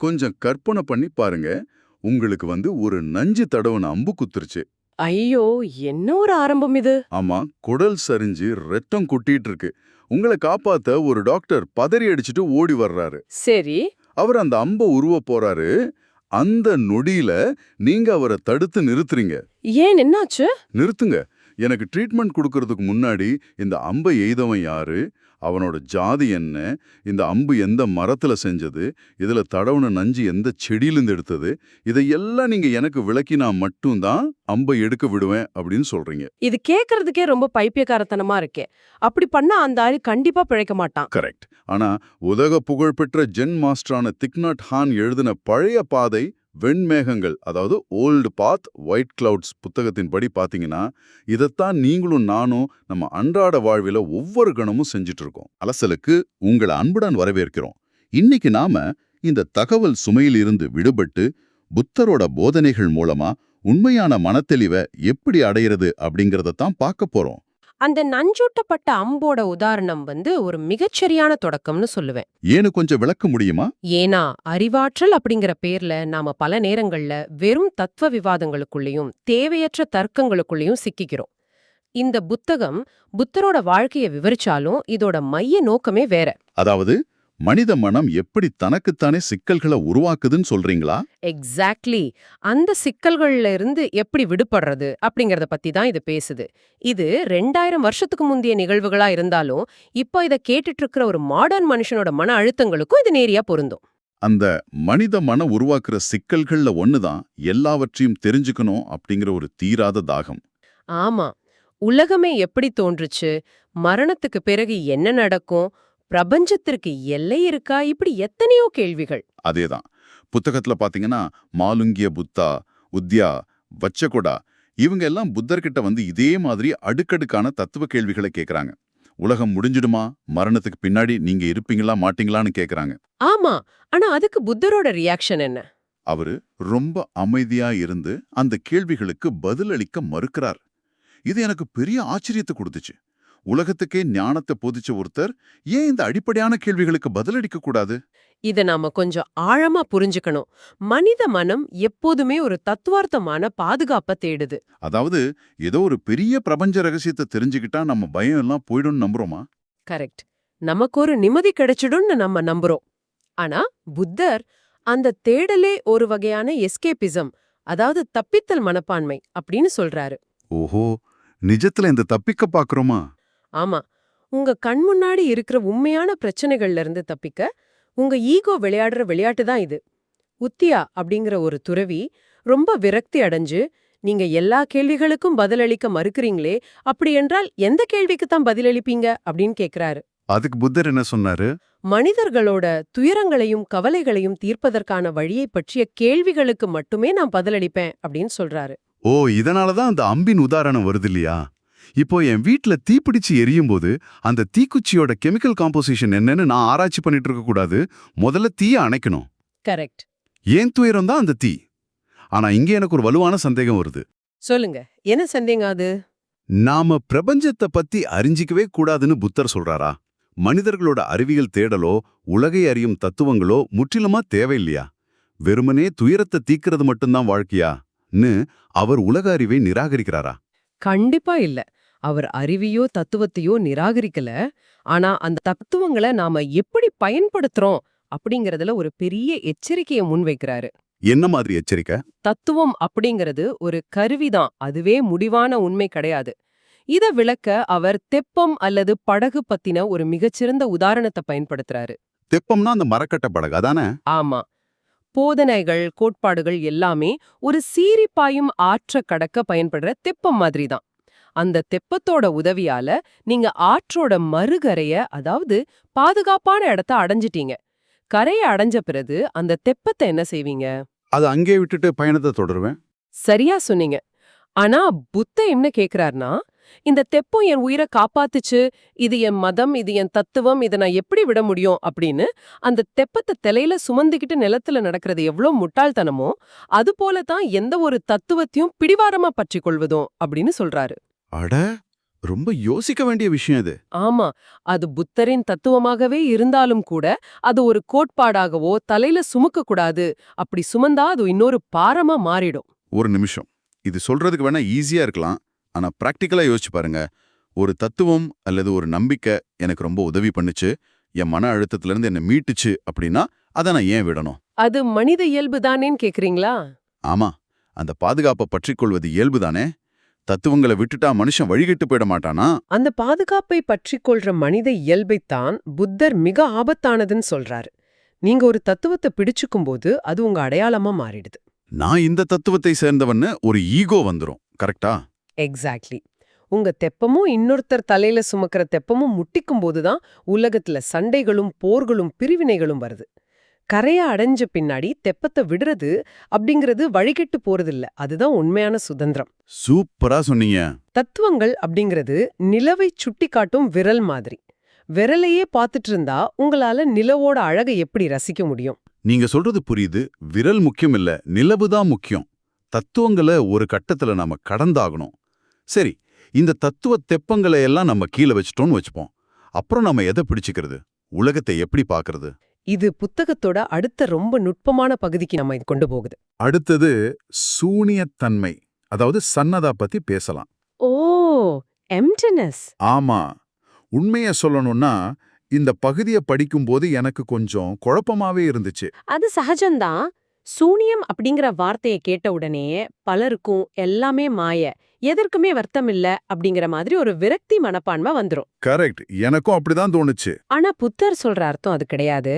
கொஞ்சம் கற்பனை பண்ணி பாருங்க. உங்களுக்கு ஒரு நஞ்சு தடவன அம்பு குத்துருச்சு. ஐயோ! என்ன ஒரு ஆரம்பம் இது! ஆமா, குடல் சரிஞ்சு ரத்தம் கொட்டிட்டு இருக்கு. உங்கள காப்பாத்த ஒரு டாக்டர் பதறி அடிச்சுட்டு ஓடி வர்றாரு. சரி. அவர் அந்த அம்ப உருவ போறாரு. அந்த நொடியில நீங்க அவரை தடுத்து நிறுத்துறீங்க. ஏன் என்னாச்சு? நிறுத்துங்க. எனக்கு ட்ரீட்மெண்ட் குடுக்கறதுக்கு முன்னாடி இந்த அம்ப எய்தவன் யாரு? அவனோட ஜாதி என்ன? இந்த அம்பு எந்த மரத்துல செஞ்சது? இதுல தடவுன நஞ்சு எந்த செடியிலிருந்து எடுத்தது? இதையெல்லாம் நீங்க எனக்கு விளக்கினா மட்டும்தான் அம்பை எடுக்க விடுவேன் அப்படின்னு சொல்றீங்க. இது கேக்குறதுக்கே ரொம்ப பைத்தியக்காரத்தனமா இருக்கே. அப்படி பண்ணா அந்த ஆளு கண்டிப்பா பிழைக்க மாட்டான். கரெக்ட். ஆனா உலக புகழ்பெற்ற ஜென் மாஸ்டரான திக்நாட் ஹான் எழுதின பழைய பாதை வெண்மேகங்கள், அதாவது ஓல்டு பாத் ஒயிட் கிளவுட்ஸ் புத்தகத்தின்படி பாத்தீங்கன்னா, இதைத்தான் நீங்களும் நானும் நம்ம அன்றாட வாழ்வில ஒவ்வொரு கணமும் செஞ்சுட்டு இருக்கோம். அலசலுக்கு உங்களை அன்புடன் வரவேற்கிறோம். இன்னைக்கு நாம இந்த தகவல் சுமையிலிருந்து விடுபட்டு புத்தரோட போதனைகள் மூலமா உண்மையான மனத்தெளிவை எப்படி அடையிறது அப்படிங்கறத தான் பார்க்க போறோம். அந்த நஞ்சூட்டப்பட்ட அம்போட உதாரணம் ஒரு மிகச்சரியான தொடக்கம்னு சொல்லுவேன். ஏன்னு கொஞ்சம் விளக்க முடியுமா? ஏன்னா அறிவாற்றல் அப்படிங்கிற பேர்ல நாம பல நேரங்கள்ல வெறும் தத்துவ விவாதங்களுக்குள்ளேயும் தேவையற்ற தர்க்கங்களுக்குள்ளேயும் சிக்கிக்கிறோம். இந்த புத்தகம் புத்தரோட வாழ்க்கையை விவரிச்சாலும் இதோட மைய நோக்கமே வேற. அதாவது மனித மனம் எப்படி தனக்குத்தானே சிக்கல்களை உருவாக்குதுன்னு சொல்றீங்களா? எக்ஸாக்ட்லி. அந்த சிக்கல்கள்ல இருந்து எப்படி விடுபடுறது அப்படிங்கறத பத்தி தான் இது பேசுது. இது 2000 வருஷத்துக்கு முந்தைய நிகழ்வுகளா இருந்தாலும் இப்போ இத கேட்டுட்டு இருக்கிற ஒரு மாடர்ன் மனுஷனோட மன அழுத்தங்களுக்கும் இது நேரியா பொருந்தும். அந்த மனித மனம் உருவாக்குற சிக்கல்கள்ல ஒண்ணுதான் எல்லாவற்றையும் தெரிஞ்சுக்கணும் அப்படிங்கிற ஒரு தீராத தாகம். ஆமா. உலகமே எப்படி தோன்றுச்சு, மரணத்துக்கு பிறகு என்ன நடக்கும், பிரபஞ்சத்திற்கு எல்லை இருக்கா, இப்படி எத்தனையோ கேள்விகள். அதேதான். புத்தகத்துல பாத்தீங்கன்னா மாலுங்கிய புத்தா, உத்யா, வச்சகொடா இவங்க எல்லாம் புத்தர்கிட்ட இதே மாதிரி அடுக்கடுக்கான தத்துவ கேள்விகளை கேக்குறாங்க. உலகம் முடிஞ்சிடுமா? மரணத்துக்கு பின்னாடி நீங்க இருப்பீங்களா மாட்டீங்களான்னு கேக்குறாங்க. ஆமா. ஆனா அதுக்கு புத்தரோட ரியாக்ஷன் என்ன? அவரு ரொம்ப அமைதியா இருந்து அந்த கேள்விகளுக்கு பதிலளிக்க மறுக்கிறார். இது எனக்கு பெரிய ஆச்சரியத்தை கொடுத்துச்சு. உலகத்துக்கே ஞானத்தை போதிச்ச ஒருத்தர் ஏன் இந்த அடிப்படையான கேள்விகளுக்கு பதிலளிக்க கூடாது? இத நாம கொஞ்சம் ஆழமா புரிஞ்சுக்கணும். மனித மனம் எப்போதுமே ஒரு தத்துவார்த்தமான பாதுகாப்ப தேடுது. அதாவது ஏதோ ஒரு பெரிய பிரபஞ்ச ரகசியத்தை தெரிஞ்சுக்கிட்டா நம்ம பயம் எல்லாம் போயிடும்னு நம்புறோமா? கரெக்ட். நமக்கு ஒரு நிம்மதி கிடைச்சிடும்னு நம்ம நம்புறோம். ஆனா புத்தர் அந்த தேடலே ஒரு வகையான எஸ்கேபிசம், அதாவது தப்பித்தல் மனப்பான்மை அப்படின்னு சொல்றாரு. ஓஹோ, நிஜத்துல இந்த தப்பிக்க பாக்குறோமா? ஆமா. உங்க கண் முன்னாடி இருக்கிற உண்மையான பிரச்சனைகள்ல இருந்து தப்பிக்க உங்க ஈகோ விளையாடுற விளையாட்டு தான் இது. உத்தியா அப்படிங்கிற ஒரு துறவி ரொம்ப விரக்தி அடைஞ்சு, நீங்க எல்லா கேள்விகளுக்கும் பதிலளிக்க மறுக்கிறீங்களே, அப்படி என்றால் எந்த கேள்விக்கு தான் பதிலளிப்பீங்க அப்படின்னு கேக்குறாரு. அதுக்கு புத்தர் என்ன சொன்னாரு? மனிதர்களோட துயரங்களையும் கவலைகளையும் தீர்ப்பதற்கான வழியை பற்றிய கேள்விகளுக்கு மட்டுமே நான் பதிலளிப்பேன் அப்படின்னு சொல்றாரு. ஓ, இதனாலதான் அந்த அம்பின் உதாரணம் வருது இல்லையா? இப்போ என் வீட்ல தீப்பிடிச்சு எரியும் போது அந்த தீக்குச்சியோட கெமிக்கல் காம்போசிஷன் என்னன்னு நான் ஆராய்ச்சி பண்ணிட்டு இருக்க கூடாது. முதல்ல தீய அணைக்கணும். கரெக்ட். ஏன் துயரம் தான் அந்த தீ. ஆனா இங்க எனக்கு ஒரு வலுவான சந்தேகம் வருது. சொல்லுங்க, என்ன சந்தேகம் அது? நாம பிரபஞ்சத்தை பத்தி அறிஞ்சிக்கவே கூடாதுன்னு புத்தர் சொல்றாரா? மனிதர்களோட அறிவியல் தேடலோ உலகை அறியும் தத்துவங்களோ முற்றிலுமா தேவையில்லையா? வெறுமனே துயரத்தை தீக்கிறது மட்டும்தான் வாழ்க்கையான்னு அவர் உலக அறிவை நிராகரிக்கிறாரா? கண்டிப்பா இல்ல. அவர் அறிவையோ தத்துவத்தையோ நிராகரிக்கல. ஆனா அந்த தத்துவங்களை நாம எப்படி பயன்படுத்துறோம் அப்படிங்கறதுல ஒரு பெரிய எச்சரிக்கையை முன்வைக்கிறாரு. என்ன மாதிரி எச்சரிக்கை? தத்துவம் அப்படிங்கிறது ஒரு கருவிதான், அதுவே முடிவான உண்மை கிடையாது. இத விளக்க அவர் தெப்பம் அல்லது படகு பத்தின ஒரு மிகச்சிறந்த உதாரணத்தை பயன்படுத்துறாரு. தெப்பம்னா அந்த மரக்கட்ட படகு அதானே? ஆமா. போதனைகள் கோட்பாடுகள் எல்லாமே ஒரு சீறி பாயும் ஆற்ற கடக்க பயன்படுற தெப்பம் மாதிரி தான். அந்த தெப்பத்தோட உதவியால நீங்க ஆற்றோட மறுகரைய, அதாவது பாதுகாப்பான இடத்த அடைஞ்சிட்டீங்க. கரையை அடைஞ்ச பிறகு அந்த தெப்பத்தை என்ன செய்வீங்க? அது அங்கே விட்டுட்டு பயணத்தை தொடருவேன். சரியா சொன்னீங்க. ஆனா புத்த என்ன கேக்குறாருன்னா, இந்த தெப்பம் என் உயிரை காப்பாத்துச்சு, இது என் மதம், இது என் தத்துவம், இதை நான் எப்படி விட முடியும் அப்படின்னு அந்த தெப்பத்தை தலையில சுமந்துக்கிட்டு நிலத்துல நடக்கிறது எவ்வளவு முட்டாள்தனமோ, அது போலதான் எந்த ஒரு தத்துவத்தையும் பிடிவாரமா பற்றி கொள்வதும் அப்படின்னு சொல்றாரு. அட, ரொம்ப யோசிக்க வேண்டிய விஷயம் இது. ஆமா, அது புத்தரின் தத்துவமாகவே இருந்தாலும் கூட அது ஒரு கோட்பாடாகவோ தலையில சுமக்க கூடாது. அப்படி சுமந்தா அது இன்னொரு பாரமா மாறிடும். ஒரு நிமிஷம். இது சொல்றதுக்கு வேணா ஈஸியா இருக்கலாம். ஆனா பிராக்டிக்கலா யோசிச்சு பாருங்க. ஒரு தத்துவம் அல்லது ஒரு நம்பிக்கை எனக்கு ரொம்ப உதவி பண்ணுச்சு, என் மன அழுத்தத்திலிருந்து என்ன மீட்டுச்சு அப்படின்னா, அத நான் ஏன் விடணும்? அது மனித இயல்பு தானேன்னு கேக்குறீங்களா? ஆமா, அந்த பாதுகாப்பை பற்றிக்கொள்வது இயல்புதானே? தத்துவங்களை விட்டுட்டா மனுஷன் வழிகெட்டு போயிட மாட்டானா? அந்த பாதுகாப்பை பற்றிக்கொள்ற மனித இயல்பைத்தான் புத்தர் மிக ஆபத்தானதுன்னு சொல்றாரு. நீங்க ஒரு தத்துவத்தை பிடிச்சுக்கும்போது அது உங்க அடையாளமா மாறிடுது. நான் இந்த தத்துவத்தை சேர்ந்தவன்னு ஒரு ஈகோ வந்துரும். கரெக்டா? எக்ஸாக்ட்லி. உங்க தெப்பமும் இன்னொருத்தர் தலையில சுமக்கிற தெப்பமும் முட்டிக்கும் போதுதான் உலகத்துல சண்டைகளும் போர்களும் பிரிவினைகளும் வருது. கரையா அடைஞ்ச பின்னாடி தெப்பத்தை விடுறது அப்படிங்கிறது வழிகெட்டு போறதில்ல. அதுதான் உண்மையான சுதந்திரம். சூப்பரா சொன்னீங்க. தத்துவங்கள் அப்படிங்கிறது நிலவை சுட்டி காட்டும் விரல் மாதிரி. விரலையே பார்த்துட்டு இருந்தா உங்களால நிலவோட அழகை எப்படி ரசிக்க முடியும்? நீங்க சொல்றது புரியுது. விரல் முக்கியம் இல்ல, நிலவுதான் முக்கியம். தத்துவங்களை ஒரு கட்டத்துல நாம கடந்தாகணும். சரி, இந்த தத்துவ தெப்பங்களை எல்லாம் நம்ம கீழே வச்சிட்டோம்னு வச்சுப்போம். அப்புறம் நம்ம எதை பிடிச்சுக்கிறது? உலகத்தை எப்படி பார்க்கறது? இது புத்தகத்தோட அடுத்த ரொம்ப நுட்பமான பகுதிக்கு நம்ம இது கொண்டு போகுது. அடுத்தது சூனியத்தன்மை, அதாவது சன்னதா பத்தி பேசலாம். ஓ, எம்ப்டினஸ். ஆமா, உண்மைய சொல்லணும்னா இந்த பகுதியை படிக்கும்போது எனக்கு கொஞ்சம் குழப்பமாவே இருந்துச்சு. அது சகஜம்தான். சூனியம் அப்படிங்கிற வார்த்தையை கேட்ட உடனே பலருக்கும் எல்லாமே மாய, எதற்குமே வர்த்தமில்ல அப்படிங்கிற மாதிரி ஒரு விரக்தி மனப்பான்மை வந்துரும். கரெக்ட், எனக்கும் அப்படிதான் தோணுச்சு. ஆனா புத்தர் சொல்ற அர்த்தம் அது கிடையாது.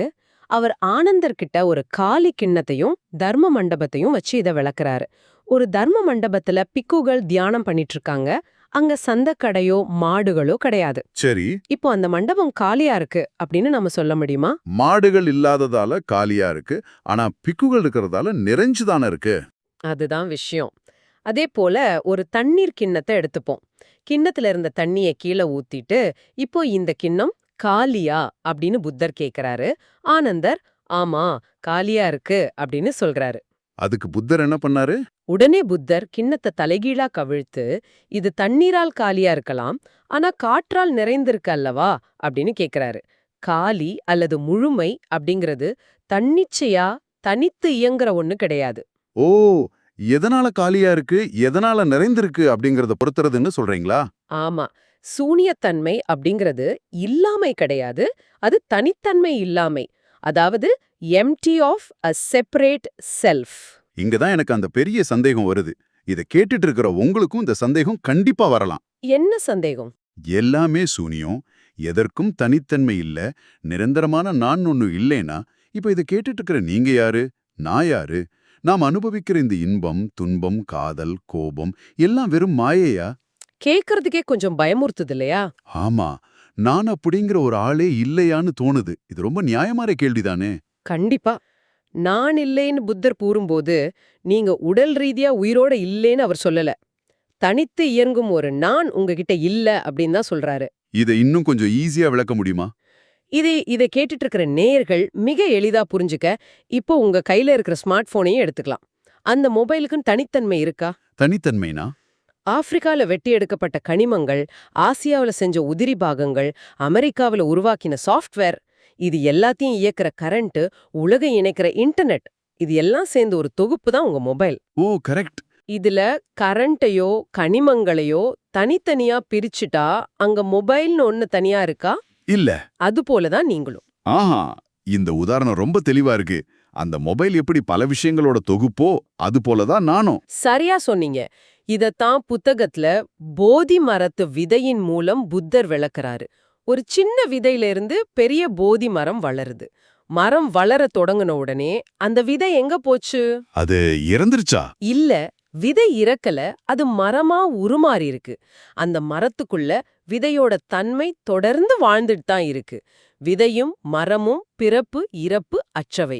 அவர் ஆனந்தர்கிட்ட ஒரு காலி கிண்ணத்தையும் தர்ம மண்டபத்தையும் வச்சு இதை விளக்குறாரு. ஒரு தர்ம மண்டபத்துல பிக்குகள் தியானம் பண்ணிட்டு இருக்காங்க. அங்க சந்தக்கடையோ மாடுகளோ கிடையாது. சரி, இப்போ அந்த மண்டபம் காலியா இருக்கு அப்படின்னு நம்ம சொல்ல முடியுமா? மாடுகள் இல்லாததால காலியா இருக்கு, ஆனா பிக்குகள் இருக்கிறதால நிறைஞ்சுதானே இருக்கு. அதுதான் விஷயம். அதே போல ஒரு தண்ணீர் கிண்ணத்தை எடுத்துப்போம். கிண்ணத்துல இருந்த தண்ணிய கீழே ஊத்திட்டு, இப்போ இந்த கிண்ணம் காலியா அப்படின்னு புத்தர் கேக்குறாரு. ஆனந்தர் ஆமா காலியா இருக்கு அப்படின்னு சொல்றாரு. அதுக்கு புத்தர் என்ன பண்ணாரு? உடனே புத்தர் கிண்ணத்தை தலைகீழா கவிழ்த்து, இது தண்ணீரால் காலியா இருக்கலாம், ஆனா காற்றால் நிறைந்திருக்கு அல்லவா அப்படின்னு கேக்குறாரு. காலி அல்லது முழுமை அப்படிங்கிறது தன்னிச்சையா தனித்து இயங்குற ஒண்ணு கிடையாது. ஓ, எதனால காலியா இருக்கு, எதனால நிறைந்திருக்கு அப்படிங்கறத பொறுத்துறதுன்னு சொல்றீங்களா? ஆமா, சூனியத்தன்மை அப்படிங்கிறது இல்லாமை கிடையாது, அது தனித்தன்மை இல்லாமை. அதாவது empty of a separate self. இங்கதான் எனக்கு அந்த பெரிய சந்தேகம் வருது. இத கேட்டுட்டு இருக்கிற உங்களுக்கும் இந்த சந்தேகம் கண்டிப்பா வரலாம். என்ன சந்தேகம்? எல்லாமே சூனியம், எதற்கும் தனித்தன்மை இல்ல, நிரந்தரமான நான் ஒண்ணு இல்லைனா, இப்ப இத கேட்டுட்டு இருக்கிற நீங்க யாரு, நான் யாரு? நாம் அனுபவிக்கிற இந்த இன்பம், துன்பம், காதல், கோபம் எல்லாம் வெறும் மாயையா? கேக்குறதுக்கே கொஞ்சம் பயமுறுத்துது இல்லையா? ஆமா, நான் அப்படிங்கிற ஒரு ஆளே இல்லையான்னு தோணுது. இது ரொம்ப நியாயமான கேள்விதானே? கண்டிப்பா. நான் இல்லைன்னு புத்தர் கூறும்போது, நீங்க உடல் ரீதியா உயிரோட இல்லேன்னு அவர் சொல்லல. தனித்து இயங்கும் ஒரு நான் உங்ககிட்ட இல்ல அப்படின்னு தான் சொல்றாரு. இதை இன்னும் கொஞ்சம் ஈஸியா விளக்க முடியுமா? இதை கேட்டுட்டு இருக்கிற நேயர்கள் மிக எளிதா புரிஞ்சுக்க, இப்போ உங்க கையில இருக்கிற ஸ்மார்ட் போனையும் எடுத்துக்கலாம். அந்த மொபைலுக்குன்னு தனித்தன்மை இருக்கா? தனித்தன்மைனா? ஆப்பிரிக்கால வெட்டி எடுக்கப்பட்ட கனிமங்கள், ஆசியாவுல செஞ்ச உதிரி பாகங்கள், அமெரிக்காவுல உருவாக்கின சாஃப்ட்வேர், இது எல்லாத்தையும் இயக்குற கரண்ட், உலகை இணைக்கிற இன்டர்நெட், இது எல்லாம் சேர்ந்து ஒரு தொகுப்பு தான் உங்க மொபைல். ஓ, கரெக்ட். இதுல கரண்ட்டையோ கனிமங்களையோ தனித்தனியா பிரிச்சுட்டா அங்க மொபைல்னு ஒண்ணு தனியா இருக்கா? இல்ல. அது போலதான் நீங்களும். ஆஹா, இந்த உதாரணம் ரொம்ப தெளிவா இருக்கு. அந்த மொபைல் எப்படி பல விஷயங்களோட தொகுப்போ அது போலதான் நானும். சரியா சொன்னீங்க. இதத்தான் புத்தகத்துல போதி மரத்து விதையின் மூலம் புத்தர் விளக்குறாரு. ஒரு சின்ன விதையில இருந்து பெரிய போதி மரம் வளருது. மரம் வளர தொடங்குன உடனே அந்த விதை எங்க போச்சு? அது இறந்துருச்சா? இல்ல, விதை இறக்கல, அது மரமா உருமாறி இருக்கு. அந்த மரத்துக்குள்ள விதையோட தன்மை தொடர்ந்து வாழ்ந்துட்டு தான் இருக்கு. விதையும் மரமும் பிறப்பு இறப்பு அற்றவை.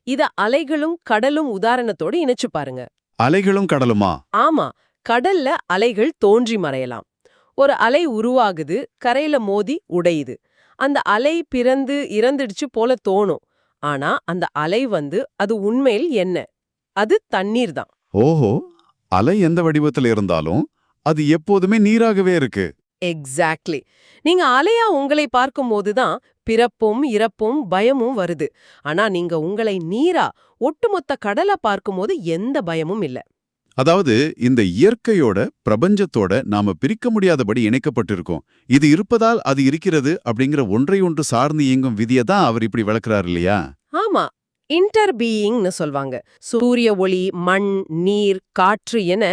இத அலைகளும் கடலும் உதாரணத்தோடு இணைச்சு பாருங்க. அலைகளும் கடலுமா? ஆமா, கடல்ல அலைகள் தோன்றி மறையலாம். ஒரு அலை உருவாகுது, கரையில மோதி உடையுது. அந்த அலை பிறந்து இறந்துடுச்சு போல தோணும். ஆனா அந்த அலை அது உண்மையில் என்ன? அது தண்ணீர் தான். ஓஹோ, அலை எந்த வடிவத்துல இருந்தாலும் அது எப்போதுமே நீராகவே இருக்கு. எக்ஸாக்ட்லி. நீங்க அலையா உங்களை பார்க்கும்போதுதான் பிறப்பும் இறப்பும் பயமும் வருது. ஆனா நீங்க உங்களை நீரா ஒட்டுமொத்த கடலா பார்க்கும்போது எந்த பயமும் இல்ல. அதாவது இந்த இயற்கையோட பிரபஞ்சத்தோட நாம பிரிக்க முடியாதபடி இணைக்கப்பட்டிருக்கோம். இது இருப்பதால் அது இருக்கிறது அப்படிங்கிற ஒன்றை ஒன்று சார்ந்து இயங்கும் விதியை தான் அவர் இப்படி விளக்குறாரு இல்லையா? ஆமா, இன்டர் பீயிங்னு சொல்வாங்க. சூரிய ஒளி, மண், நீர், காற்று என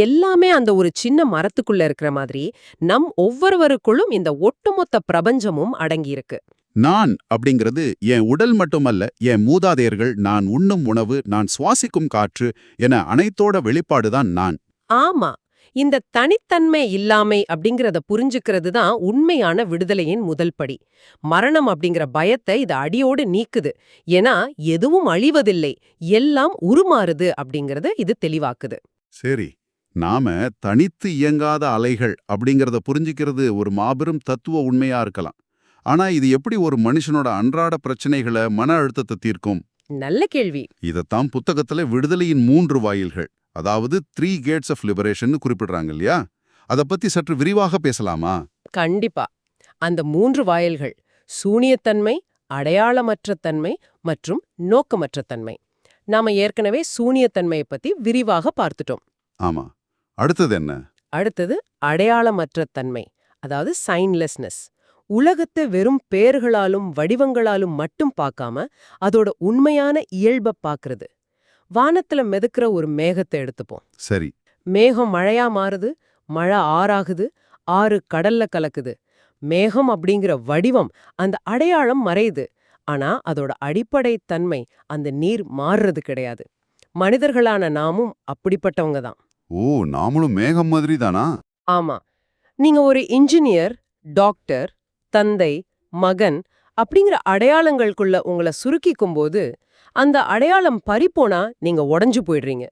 எல்லாமே அந்த ஒரு சின்ன மரத்துக்குள்ள இருக்கிற மாதிரி நம் ஒவ்வொருவருக்குள்ளும் இந்த ஒட்டுமொத்த பிரபஞ்சமும் அடங்கியிருக்கு. நான் அப்படிங்கிறது என் உடல் மட்டுமல்ல, என் மூதாதையர்கள், நான் உண்ணும் உணவு, நான் சுவாசிக்கும் காற்று என அனைத்தோட வெளிப்பாடுதான் நான். ஆமா, இந்த தனித்தன்மை இல்லாமை அப்படிங்கறத புரிஞ்சுக்கிறது தான் உண்மையான விடுதலையின் முதல் படி. மரணம் அப்படிங்கிற பயத்தை இது அடியோடு நீக்குது. ஏன்னா எதுவும் அழிவதில்லை, எல்லாம் உருமாறுது அப்படிங்கறத இது தெளிவாக்குது. சரி, நாம தனித்து இயங்காத அலைகள் அப்படிங்கறத புரிஞ்சுக்கிறது ஒரு மாபெரும் தத்துவ உண்மையா இருக்கலாம். ஆனா இது எப்படி ஒரு மனுஷனோட அன்றாட பிரச்சனைகளை, மன அழுத்தத்தை தீர்க்கும்? நல்ல கேள்வி. இதத்தான் புத்தகத்துல விடுதலையின் 3 வாயில்கள், அதாவது 3 கேட்ஸ் ஆஃப் லிபரேஷன் குறிப்பிடுறாங்க இல்லையா? அத பத்தி சற்று விரிவாக பேசலாமா? கண்டிப்பா. அந்த 3 வாயில்கள் சூனியத்தன்மை, அடையாளமற்ற தன்மை மற்றும் நோக்கமற்ற தன்மை. நாம ஏற்கனவே சூனியத்தன்மையை பத்தி விரிவாக பார்த்துட்டோம். ஆமா. அடுத்தது என்ன? அடுத்தது அடையாளமற்ற தன்மை, அதாவது சைன்லெஸ்னஸ். உலகத்தை வெறும் பெயர்களாலும் வடிவங்களாலும் மட்டும் பார்க்காம அதோட உண்மையான இயல்பை பார்க்கறது. வானத்துல மிதக்கிற ஒரு மேகத்தை எடுத்துப்போம். சரி. மேகம் மழையா மாறுது, மழை ஆறாகுது, ஆறு கடல்ல கலக்குது. மேகம் அப்படிங்கிற வடிவம், அந்த அடையாளம் மறையுது. ஆனா அதோட அடிப்படை தன்மை, அந்த நீர் மாறுறது கிடையாது. மனிதர்களான நாமும் அப்படிப்பட்டவங்க தான். ஓ, நாமளும் மேகம் மாதிரி தானா? ஆமா, நீங்க ஒரு இன்ஜினியர், டாக்டர், தந்தை, மகன் அப்படிங்கிற அடையாளங்களுக்குள்ள உங்களை சுருக்கிக்கும்போது அந்த அடையாளம் பறிப்போனா நீங்க உடைஞ்சு போயிடுறீங்க.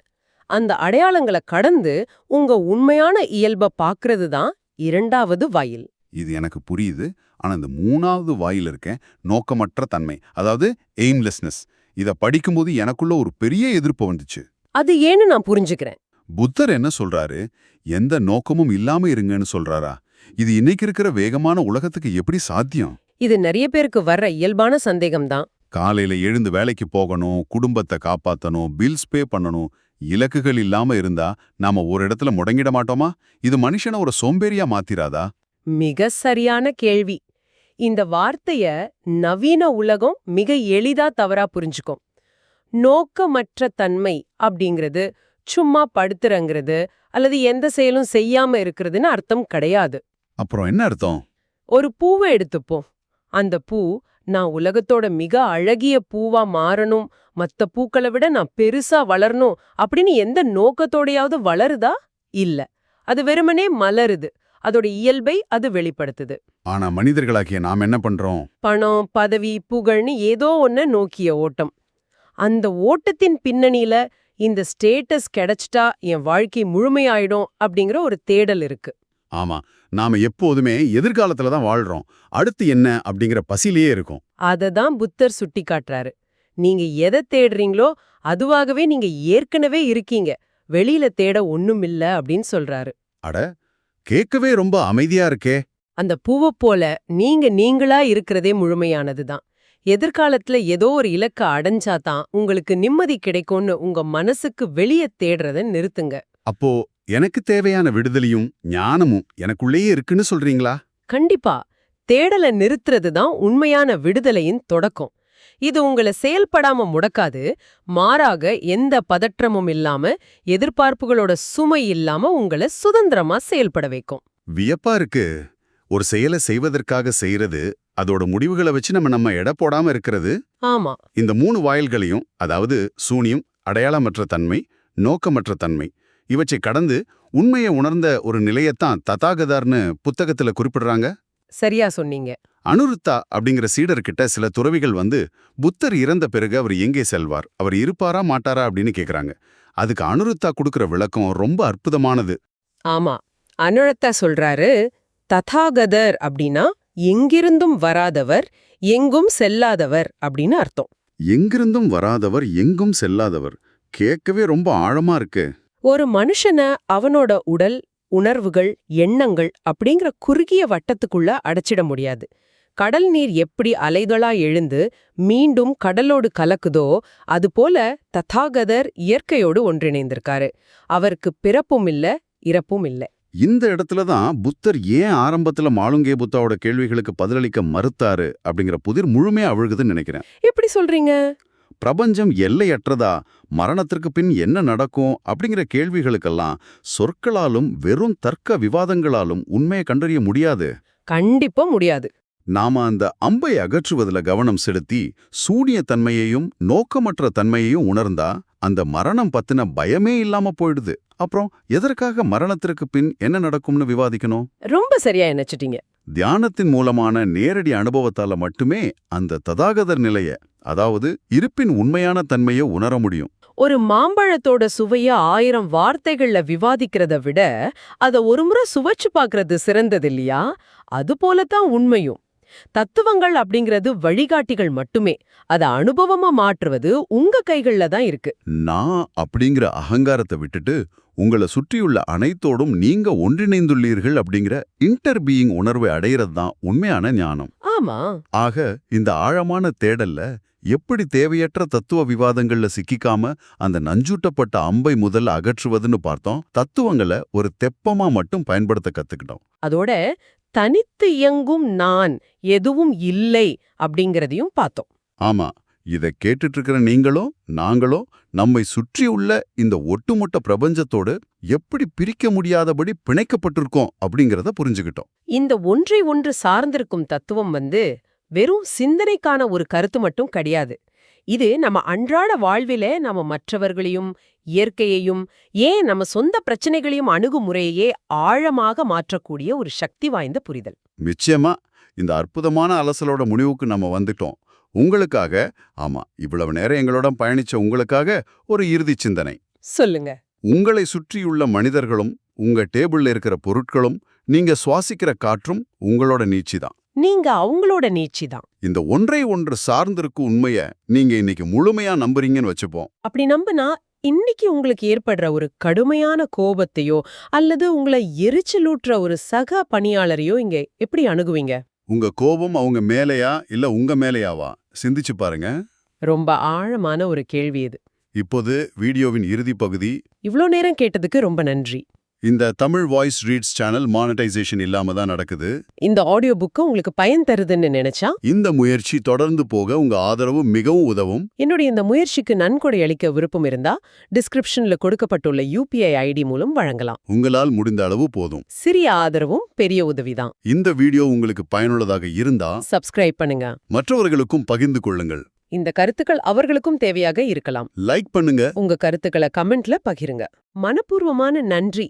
அந்த அடையாளங்களை கடந்து உங்க உண்மையான இயல்பை பார்க்கறது தான் 2வது வாயில். இது எனக்கு புரியுது. ஆனா இந்த 3வது வாயில் இருக்க நோக்கமற்ற தன்மை, அதாவது எய்ம்லெஸ்னஸ், இத படிக்கும்போது எனக்குள்ள ஒரு பெரிய எதிர்ப்பு வந்துச்சு. அது ஏன்னு நான் புரிஞ்சுக்கிறேன். புத்தர் என்ன சொல்றாரு? எந்த நோக்கமும் இல்லாம இருங்கன்னு சொல்றாரா? இது இன்னைக்கு இருக்கிற வேகமான உலகத்துக்கு எப்படி சாத்தியம்? இது நிறைய பேருக்கு வர்ற இயல்பான சந்தேகம்தான். காலையில எழுந்து வேலைக்கு போகணும், குடும்பத்தை காப்பாத்தணும், பில்ஸ் பே பண்ணணும், இலக்குகள் இல்லாம இருந்தா நாம ஒரு இடத்துல முடங்கிட மாட்டோமா? இது மனுஷனை ஒரு சோம்பேறியா மாத்திராதா? மிக சரியான கேள்வி. இந்த வார்த்தைய நவீன உலகம் மிக எளிதா தவறா புரிஞ்சுக்கும். நோக்கமற்ற தன்மை அப்படிங்கிறது சும்மா படுத்துறங்கிறது அல்லது எந்த செயலும் செய்யாம இருக்கிறதுன்னு அர்த்தம் கிடையாது. அப்புறம் என்ன அர்த்தம்? ஒரு பூவை எடுத்துப்போம். அந்த பூ, நான் உலகத்தோட மிக அழகிய பூவா மாறணும், மத்த பூக்களை விட நான் பெருசா வளரணும் அப்படின்னு எந்த நோக்கத்தோடையாவது வளருதா? இல்ல. அது வெறுமனே மலருது. அதோட இயல்பை அது வெளிப்படுத்துது. ஆனா மனிதர்களாகிய நாம் என்ன பண்றோம்? பணம், பதவி, புகழ்னு ஏதோ ஒன்ன நோக்கிய ஓட்டம். அந்த ஓட்டத்தின் பின்னணியில இந்த ஸ்டேட்டஸ் கிடைச்சிட்டா என் வாழ்க்கை முழுமையாயிடும் அப்படிங்கிற ஒரு தேடல் இருக்கு. ஆமா, நாம எப்போதுமே எதிர்காலத்துல தான் வாழ்றோம். அடுத்து என்ன அப்படிங்கிற பசியிலேயே இருக்கும். அததான் புத்தர் சுட்டி காட்டுறாரு. நீங்க எதை தேடுறீங்களோ அதுவாகவே நீங்க ஏற்கனவே இருக்கீங்க, வெளியில தேட ஒண்ணுமில்ல அப்படின்னு சொல்றாரு. அட, கேட்கவே ரொம்ப அமைதியா இருக்கே. அந்த பூவை போல நீங்க நீங்களா இருக்கிறதே முழுமையானதுதான். எதிர்காலத்துல ஏதோ ஒரு இலக்க அடைஞ்சாதான் உங்களுக்கு நிம்மதி கிடைக்கும்னு உங்க மனசுக்கு வெளியே தேடுறத நிறுத்துங்க. அப்போ எனக்கு தேவையான விடுதலையும் ஞானமும் எனக்குள்ளேயே இருக்குன்னு சொல்றீங்களா? கண்டிப்பா. தேடலை நிறுத்துறது தான் உண்மையான விடுதலையின் தொடக்கம். இது உங்களை செயல்படாம முடக்காது, மாறாக எந்த பதற்றமும் இல்லாம, எதிர்பார்ப்புகளோட சுமை இல்லாம உங்களை சுதந்திரமா செயல்பட வைக்கும். வியப்பா இருக்கு. ஒரு செயலை செய்வதற்காக செய்யறது, அதோட முடிவுகளை வச்சு நம்ம எடை போடாம இருக்கிறது. ஆமா, இந்த 3 வாயில்களையும், அதாவது சூனியம், அடையாளமற்ற தன்மை, நோக்கமற்ற தன்மை, இவற்றை கடந்து உண்மையை உணர்ந்த ஒரு நிலையத்தான் ததாகதர்னு புத்தகத்துல குறிப்பிடுறாங்க. சரியா சொன்னீங்க. அனுருத்தா அப்படிங்கிற சீடர்கிட்ட சில துறவிகள் வந்து புத்தர் இறந்த பிறகு அவர் எங்கே செல்வார், அவர் இருப்பாரா மாட்டாரா அப்படின்னு கேக்குறாங்க. அதுக்கு அனுருத்தா கொடுக்கிற விளக்கம் ரொம்ப அற்புதமானது. ஆமா, அனுருத்தா சொல்றாரு, ததாகதர் அப்படின்னா எங்கிருந்தும் வராதவர், எங்கும் செல்லாதவர் அப்படின்னு அர்த்தம். எங்கிருந்தும் வராதவர், எங்கும் செல்லாதவர். கேட்கவே ரொம்ப ஆழமா இருக்கு. ஒரு மனுஷனை அவனோட உடல், உணர்வுகள், எண்ணங்கள் அப்படிங்கிற குறுகிய வட்டத்துக்குள்ள அடைச்சிட முடியாது. கடல் நீர் எப்படி அலைகளா எழுந்து மீண்டும் கடலோடு கலக்குதோ அதுபோல ததாகதர் இயற்கையோடு ஒன்றிணைந்திருக்காரு. அவருக்கு பிறப்பும் இல்ல, இறப்பும் இல்ல. இந்த இடத்துல தான் புத்தர் ஏன் ஆரம்பத்துல மாலுங்கே புத்தாவோட கேள்விகளுக்கு பதிலளிக்க மறுத்தாரு அப்படிங்கிற புதிர் முழுமையா அழுகுதுன்னு நினைக்கிறேன். எப்படி சொல்றீங்க? பிரபஞ்சம் எல்லையற்றதா, மரணத்திற்கு பின் என்ன நடக்கும் அப்படிங்கிற கேள்விகளுக்கெல்லாம் சொற்களாலும் வெறும் தர்க்க விவாதங்களாலும் உண்மையை கண்டறிய முடியாது. கண்டிப்பா முடியாது. நாம அந்த அம்பை அகற்றுவதுல கவனம் செலுத்தி சூனிய தன்மையையும் நோக்கமற்ற தன்மையையும் உணர்ந்தா அந்த மரணம் பத்தின பயமே இல்லாம போயிடுது. அப்புறம் எதற்காக மரணத்திற்கு பின் என்ன நடக்கும்னு விவாதிக்கணும்? ரொம்ப சரியா நினைச்சிட்டீங்க. தியானத்தின் மூலமான நேரடி அனுபவத்தால மட்டுமே அந்த ததாகதர் நிலைய, அதாவது இருப்பின் உண்மையான தன்மையை உணர முடியும். ஒரு மாம்பழத்தோட சுவைய 1000 வார்த்தைகள்ல விவாதிக்கிறத விட அத ஒருமுறை சுவைச்சு பார்க்கறது சிறந்தது இல்லையா? அதுபோலத்தான் உண்மையும். தத்துவங்கள் அப்படிங்கிறது வழிகாட்டிகள் மட்டுமே. அத அனுபவமா மாற்றுவது உங்க கைகள்ல தான் இருக்கு. நான் அப்படிங்கிற அகங்காரத்தை விட்டுட்டு உங்களை சுற்றியுள்ள அனைத்தோடும் நீங்க ஒன்றிணைந்துள்ளீர்கள் அப்படிங்கிற இன்டர்பீயிங் உணர்வை அடையிறது தான் உண்மையான ஞானம். ஆமா. ஆக இந்த ஆழமான தேடல்ல எப்படி தேவையற்ற தத்துவ விவாதங்கள்ல சிக்கிக்காம அந்த நஞ்சூட்டப்பட்ட அம்பை முதல்ல அகற்றுவதுன்னு பார்த்தோம். தத்துவங்களை ஒரு தெப்பமா மட்டும் பயன்படுத்த கத்துக்கிட்டோம். அதோட தனித்து இயங்கும் நான் எதுவும் இல்லை அப்படிங்கறதையும் பார்த்தோம். ஆமா, இத கேட்டுட்டு இருக்கிற நீங்களும் நாங்களும் நம்மை சுற்றியுள்ள இந்த ஒட்டுமொத்த பிரபஞ்சத்தோடு எப்படி பிரிக்க முடியாதபடி பிணைக்கப்பட்டிருக்கோம் அப்படிங்கறத புரிஞ்சுக்கிட்டோம். இந்த ஒன்றை ஒன்று சார்ந்திருக்கும் தத்துவம் வெறும் சிந்தனைக்கான ஒரு கருத்து மட்டும் கிடையாது. இது நம்ம அன்றாட வாழ்விலே நம்ம மற்றவர்களையும் இயற்கையையும் ஏன் நம்ம சொந்த பிரச்சனைகளையும் அணுகுமுறையே ஆழமாக மாற்றக்கூடிய ஒரு சக்தி வாய்ந்த புரிதல். நிச்சயமா இந்த அற்புதமான அலசலோட முடிவுக்கு நம்ம வந்துட்டோம். உங்களுக்காக, ஆமா, இவ்வளவு நேரம் எங்களோட பயணிச்ச உங்களுக்காக ஒரு இறுதி சிந்தனை. சொல்லுங்க. உங்களை சுற்றியுள்ள மனிதர்களும் உங்க டேபிள்ல இருக்கிற பொருட்களும் நீங்க சுவாசிக்கிற காற்றும் உங்களோட நீட்சிதான். நீங்க அவங்களோட நீட்சிதான். இந்த ஒன்றை ஒன்று சார்ந்திருக்கும் உண்மைய நீங்க இன்னைக்கு முழுமையா நம்புறீங்கன்னு வச்சுப்போம். அப்படி நம்பினா இன்னைக்கு உங்களுக்கு ஏற்படுற ஒரு கடுமையான கோபத்தையோ அல்லது உங்களை எரிச்சலூட்டுற ஒரு சக பணியாளரையோ இங்க எப்படி அணுகுவீங்க? உங்க கோபம் அவங்க மேலையா இல்ல உங்க மேலையாவா சிந்திச்சு பாருங்க. ரொம்ப ஆழமான ஒரு கேள்வி இது. இப்போது வீடியோவின் இறுதி பகுதி. இவ்ளோ நேரம் கேட்டதுக்கு ரொம்ப நன்றி. இந்த Tamil voice reads channel monetisation இல்லாம தான் நடக்குது. இந்த ஆடியோ புக்கு உங்களுக்கு பயன் தருதுன்னு நினைச்சா இந்த முயற்சி தொடர்ந்து போக உங்க ஆதரவு மிகவும் உதவும். என்னுடைய இந்த முயற்சிக்கு நன்கொடை அளிக்க விருப்பம் இருந்தா டிஸ்கிரிப்ஷன்ல கொடுக்கப்பட்டுள்ள UPI ID மூலம் வழங்கலாம். உங்களால் முடிந்த அளவு போதும். சிறிய ஆதரவும் பெரிய உதவிதான். இந்த வீடியோ உங்களுக்கு பயனுள்ளதாக இருந்தா சப்ஸ்கிரைப் பண்ணுங்க. மற்றவர்களுக்கும் பகிர்ந்து கொள்ளுங்கள். இந்த கருத்துக்கள் அவர்களுக்கும் தேவையாக இருக்கலாம். லைக் பண்ணுங்க. உங்க கருத்துக்களை கமெண்ட்ல பகிருங்க. மனப்பூர்வமான நன்றி.